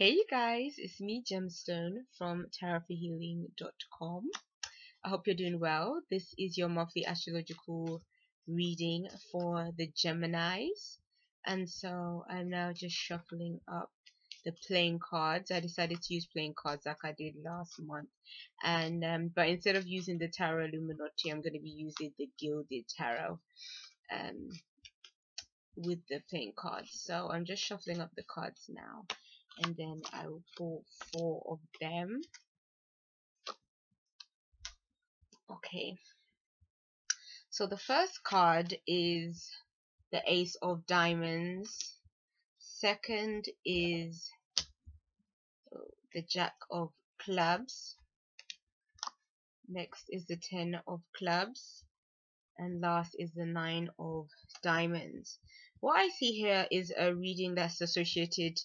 Hey you guys, it's me Gemstone from tarotforhealing.com. I hope you're doing well. This is your monthly astrological reading for the Geminis. And so I'm now just shuffling up the playing cards. I decided to use playing cards like I did last month. And but instead of using the Tarot Illuminati, I'm going to be using the Gilded Tarot with the playing cards. So I'm just shuffling up the cards now. And then I will pull 4 of them. Okay, so the first card is the Ace of Diamonds. Second is the Jack of Clubs. Next is the 10 of Clubs. And last is the 9 of Diamonds. What I see here is a reading that's associated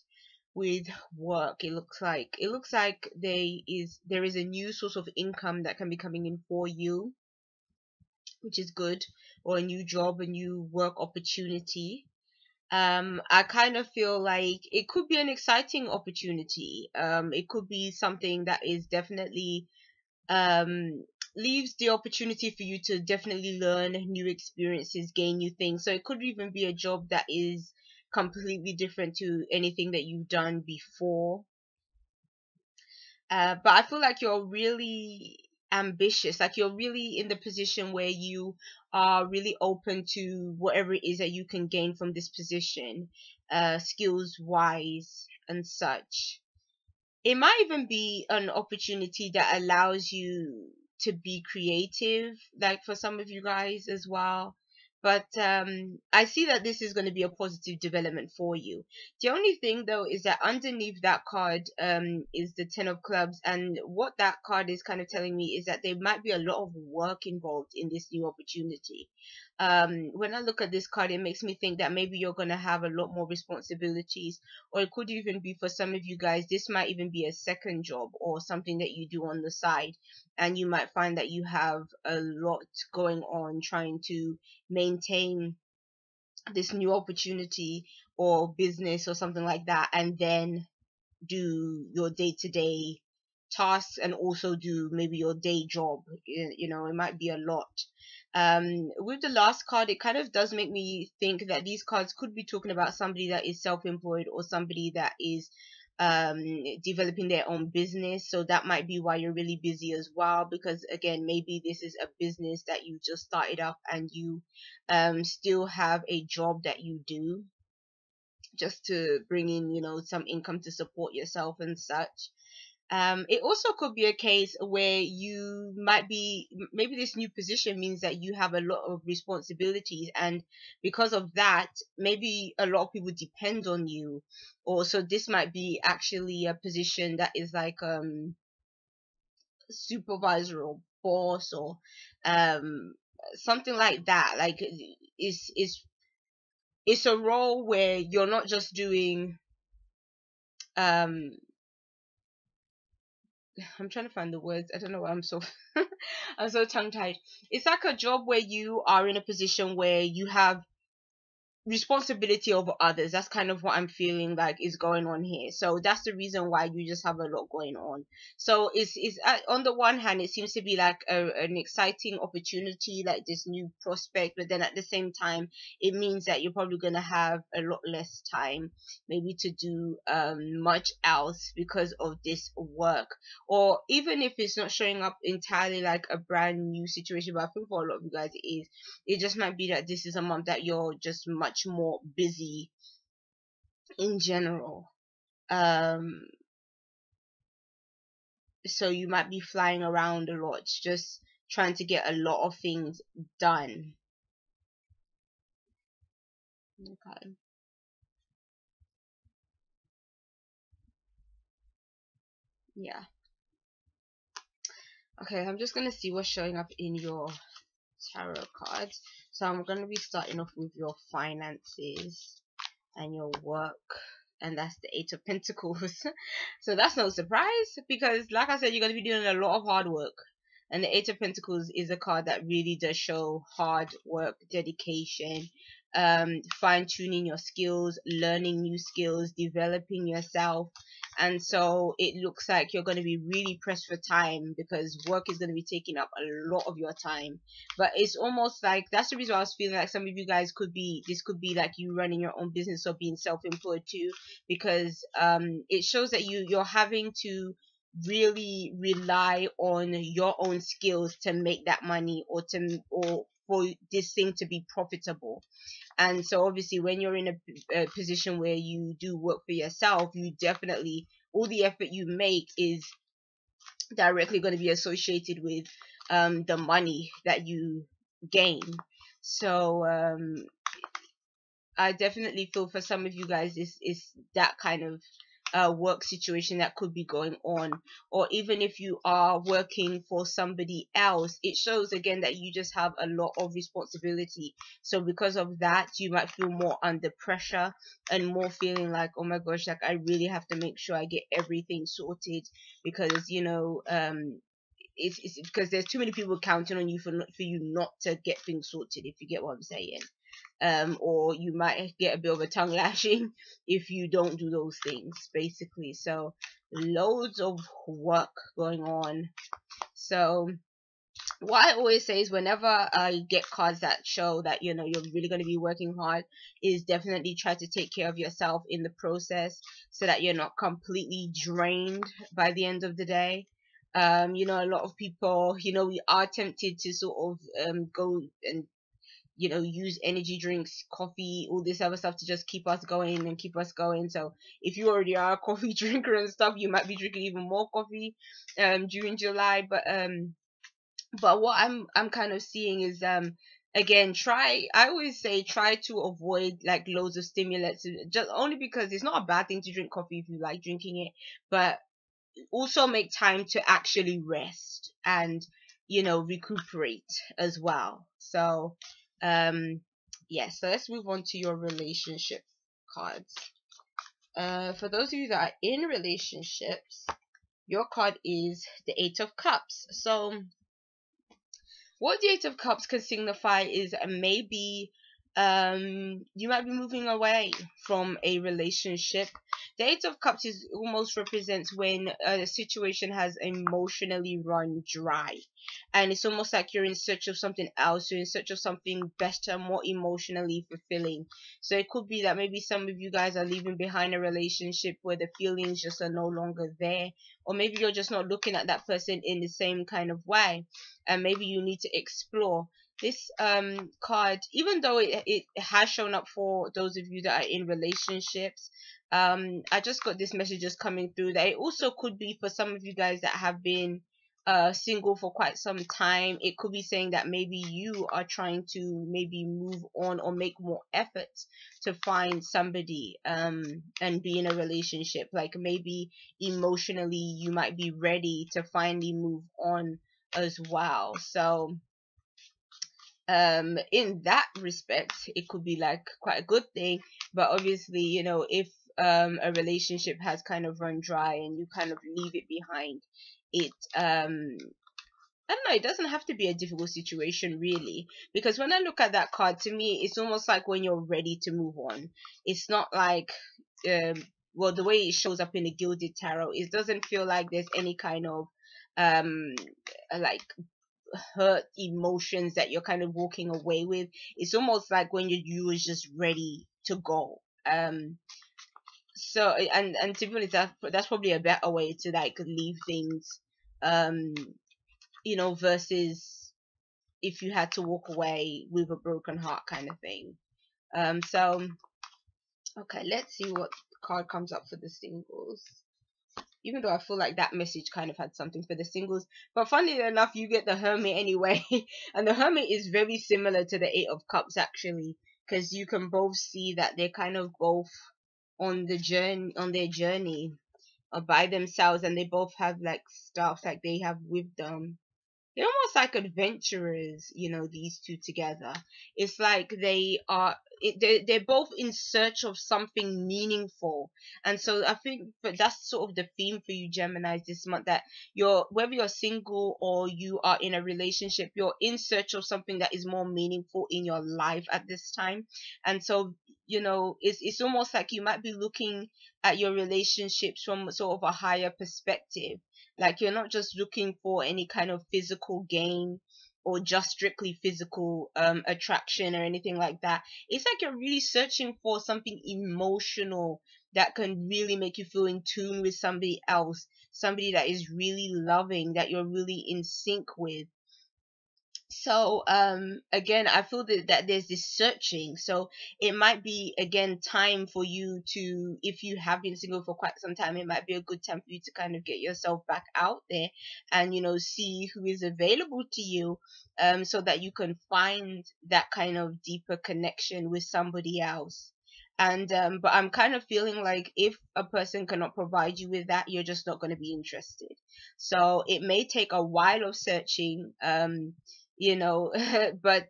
with work. It looks like there is a new source of income that can be coming in for you, which is good, or a new job, a new work opportunity. I kind of feel like it could be an exciting opportunity. It could be something that is definitely leaves the opportunity for you to definitely learn new experiences, gain new things. So it could even be a job that is completely different to anything that you've done before. But I feel like you're really ambitious, like you're really in the position where you are really open to whatever it is that you can gain from this position, skills wise and such. It might even be an opportunity that allows you to be creative, like for some of you guys as well. But I see that this is going to be a positive development for you. The only thing though is that underneath that card is the 10 of Clubs, and what that card is kind of telling me is that there might be a lot of work involved in this new opportunity. When I look at this card, it makes me think that maybe you're going to have a lot more responsibilities, or it could even be, for some of you guys, this might even be a second job or something that you do on the side, and you might find that you have a lot going on trying to maintain this new opportunity or business or something like that, and then do your day-to-day tasks and also do maybe your day job. You know, it might be a lot. With the last card, it kind of does make me think that these cards could be talking about somebody that is self-employed or somebody that is developing their own business. So that might be why you're really busy as well, because again, maybe this is a business that you just started up and you still have a job that you do just to bring in, you know, some income to support yourself and such. It also could be a case where you might be, maybe this new position means that you have a lot of responsibilities, and because of that, maybe a lot of people depend on you. Or so this might be actually a position that is like supervisor or boss or something like that. Like it's a role where you're not just doing I'm trying to find the words. I don't know why I'm so I'm so tongue tied. It's like a job where you are in a position where you have responsibility over others. That's kind of what I'm feeling like is going on here. So that's the reason why you just have a lot going on. So it's on the one hand, it seems to be like an exciting opportunity, like this new prospect, but then at the same time, it means that you're probably going to have a lot less time maybe to do much else because of this work. Or even if it's not showing up entirely like a brand new situation, but I think for a lot of you guys it is. It just might be that this is a month that you're just much more busy in general. So you might be flying around a lot, just trying to get a lot of things done. Okay. Yeah. Okay, I'm just gonna see what's showing up in your tarot cards. So I'm gonna be starting off with your finances and your work, and that's the 8 of Pentacles. So that's no surprise, because like I said, you're going to be doing a lot of hard work, and the 8 of Pentacles is a card that really does show hard work, dedication, fine tuning your skills, learning new skills, developing yourself. And so it looks like you're going to be really pressed for time because work is going to be taking up a lot of your time. But it's almost like that's the reason why I was feeling like some of you guys could be, this could be like you running your own business or being self-employed too, because it shows that you're having to really rely on your own skills to make that money, or for this thing to be profitable. And so obviously when you're in a position where you do work for yourself, you definitely, all the effort you make is directly going to be associated with the money that you gain. So I definitely feel for some of you guys is that kind of work situation that could be going on. Or even if you are working for somebody else, it shows again that you just have a lot of responsibility. So because of that, you might feel more under pressure and more feeling like, oh my gosh, like I really have to make sure I get everything sorted, because it's because there's too many people counting on you for you not to get things sorted, if you get what I'm saying. Or you might get a bit of a tongue lashing if you don't do those things, basically. So loads of work going on. So what I always say is, whenever I get cards that show that you're really going to be working hard, is definitely try to take care of yourself in the process so that you're not completely drained by the end of the day. A lot of people, we are tempted to sort of go and use energy drinks, coffee, all this other stuff to just keep us going and keep us going. So if you already are a coffee drinker and stuff, you might be drinking even more coffee during July. But what I'm kind of seeing is again, I always say try to avoid like loads of stimulants, just only because it's not a bad thing to drink coffee if you like drinking it, but also make time to actually rest and recuperate as well. So so let's move on to your relationship cards. For those of you that are in relationships, your card is the Eight of Cups. So what the Eight of Cups can signify is maybe you might be moving away from a relationship. The Eight of Cups is almost represents when a situation has emotionally run dry, and it's almost like you're in search of something else, you're in search of something better, more emotionally fulfilling. So it could be that maybe some of you guys are leaving behind a relationship where the feelings just are no longer there, or maybe you're just not looking at that person in the same kind of way, and maybe you need to explore this card. Even though it has shown up for those of you that are in relationships, I just got this messages coming through that it also could be for some of you guys that have been single for quite some time. It could be saying that maybe you are trying to maybe move on or make more efforts to find somebody and be in a relationship. Like maybe emotionally you might be ready to finally move on as well. So in that respect, it could be like quite a good thing. But obviously, if a relationship has kind of run dry and you kind of leave it behind, it I don't know, it doesn't have to be a difficult situation really, because when I look at that card, to me it's almost like when you're ready to move on. It's not like well, the way it shows up in the Gilded Tarot, it doesn't feel like there's any kind of like hurt emotions that you're kind of walking away with. It's almost like when you was just ready to go. So and to be honest, that's probably a better way to like leave things, versus if you had to walk away with a broken heart kind of thing. So okay, let's see what card comes up for the singles, even though I feel like that message kind of had something for the singles. But funnily enough, you get the Hermit anyway. And the Hermit is very similar to the Eight of Cups actually, because you can both see that they're kind of both on their journey by themselves, and they both have like stuff like they have with them. they're almost like adventurers, you know, these two together. It's like they're both in search of something meaningful. And so I think but that's sort of the theme for you Geminis this month, that you're, whether you're single or you are in a relationship, you're in search of something that is more meaningful in your life at this time. And so, you know, it's almost like you might be looking at your relationships from sort of a higher perspective. Like you're not just looking for any kind of physical gain or just strictly physical attraction or anything like that. It's like you're really searching for something emotional that can really make you feel in tune with somebody else, somebody that is really loving, that you're really in sync with. So again, I feel that there's this searching. So it might be again time for you to, if you have been single for quite some time, it might be a good time for you to kind of get yourself back out there and, you know, see who is available to you, so that you can find that kind of deeper connection with somebody else. And but I'm kind of feeling like if a person cannot provide you with that, you're just not going to be interested. So it may take a while of searching, you know, but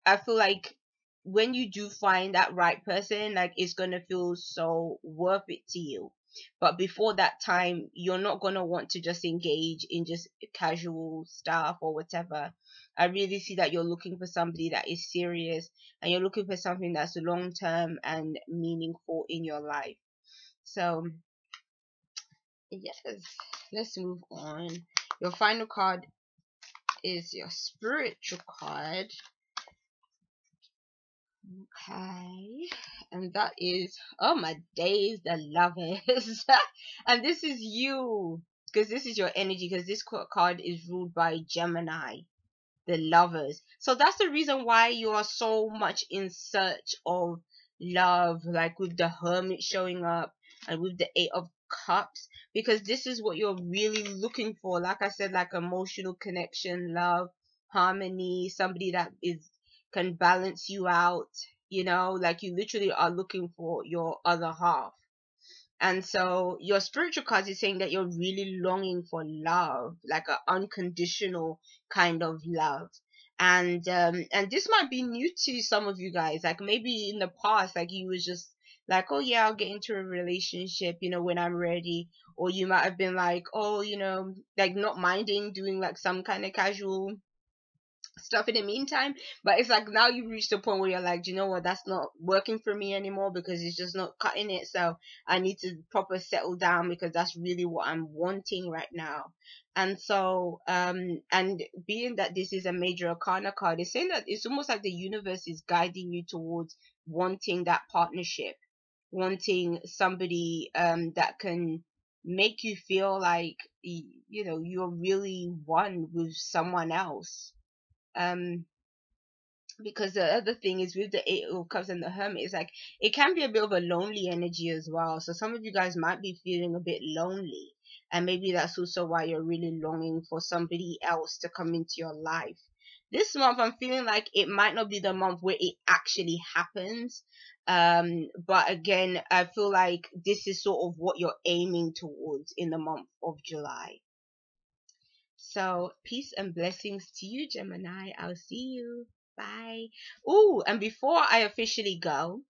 I feel like when you do find that right person, like it's gonna feel so worth it to you. But before that time, you're not gonna want to just engage in just casual stuff or whatever. I really see that you're looking for somebody that is serious, and you're looking for something that's long term and meaningful in your life. So yes, let's move on. Your final card is your spiritual card. Okay, and that is, oh my days, the lovers. And this is you, because this is your energy, because this card is ruled by Gemini, the lovers. So that's the reason why you are so much in search of love, like with the hermit showing up and with the 8 of Cups, because this is what you're really looking for. Like I said, like emotional connection, love, harmony, somebody that is can balance you out, you know, like you literally are looking for your other half. And so your spiritual card is saying that you're really longing for love, like an unconditional kind of love. And this might be new to some of you guys. Like maybe in the past, like you was just like, oh yeah, I'll get into a relationship, you know, when I'm ready. Or you might have been like, oh, you know, like not minding doing like some kind of casual stuff in the meantime. But it's like now you've reached a point where you're like, you know what, that's not working for me anymore, because it's just not cutting it. So I need to proper settle down, because that's really what I'm wanting right now. And so and being that this is a major arcana card, it's saying that it's almost like the universe is guiding you towards wanting that partnership, wanting somebody that can make you feel like you know you're really one with someone else. um because the other thing is with the 8 of Cups and the Hermit, is like it can be a bit of a lonely energy as well. So some of you guys might be feeling a bit lonely, and maybe that's also why you're really longing for somebody else to come into your life. This month I'm feeling like it might not be the month where it actually happens, but again I feel like this is sort of what you're aiming towards in the month of July. So, peace and blessings to you, Gemini. I'll see you. Bye. Oh, and before I officially go,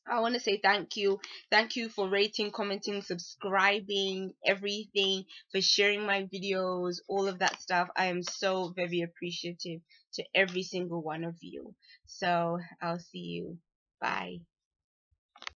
I want to say thank you. Thank you for rating, commenting, subscribing, everything, for sharing my videos, all of that stuff. I am so very appreciative to every single one of you. So, I'll see you. Bye.